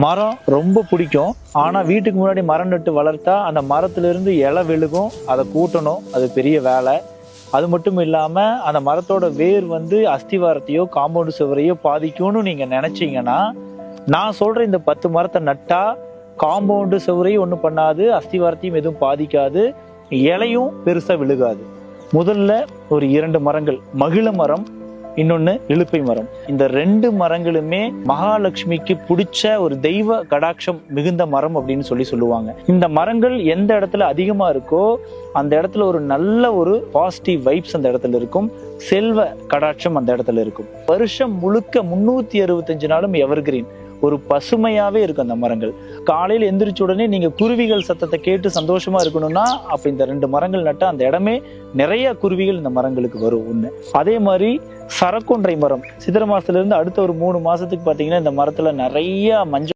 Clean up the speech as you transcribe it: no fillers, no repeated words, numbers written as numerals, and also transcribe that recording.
மரம் ரொம்ப பிடிக்கும். ஆனா வீட்டுக்கு முன்னாடி மரம் நட்டு வளர்த்தா அந்த மரத்துல இருந்து இலை விழுகும், அதை கூட்டணும், அது பெரிய வேலை. அது மட்டும் இல்லாம அந்த மரத்தோட வேர் அஸ்திவாரத்தையோ காம்பவுண்ட் சுவரையோ பாதிக்கும்னு நீங்க நினைச்சீங்கன்னா, நான் சொல்ற இந்த 10 மரத்தை நட்டா காம்பவுண்டு சுவரையும் ஒன்றும் பண்ணாது, அஸ்திவாரத்தையும் எதுவும் பாதிக்காது, இலையும் பெருசா விழுகாது. முதல்ல ஒரு 2 மரங்கள், மகிழ மரம், இன்னொன்னு இலுப்பை மரம். இந்த 2 மரங்களுமே மகாலட்சுமிக்கு பிடிச்ச ஒரு தெய்வ கடாட்சம் மிகுந்த மரம் அப்படின்னு சொல்லுவாங்க. இந்த மரங்கள் எந்த இடத்துல அதிகமா இருக்கோ அந்த இடத்துல ஒரு நல்ல ஒரு பாசிட்டிவ் வைப்ஸ் அந்த இடத்துல இருக்கும், செல்வ கடாட்சம் அந்த இடத்துல இருக்கும். வருஷம் முழுக்க 365 நாளும் எவர்கிரீன், ஒரு பசுமையாவே இருக்கும் அந்த மரங்கள். காலையில் எந்திரிச்ச உடனே நீங்க குருவிகள் சத்தத்தை கேட்டு சந்தோஷமா இருக்கணும்னா அப்ப இந்த 2 மரங்கள் நட்டா அந்த இடமே நிறைய குருவிகள் இந்த மரங்களுக்கு வரும். ஒண்ணு. அதே மாதிரி சரக்கொன்றை மரம் சித்திரை மாசத்துல இருந்து அடுத்த ஒரு 3 மாசத்துக்கு பாத்தீங்கன்னா இந்த மரத்துல நிறைய மஞ்சள்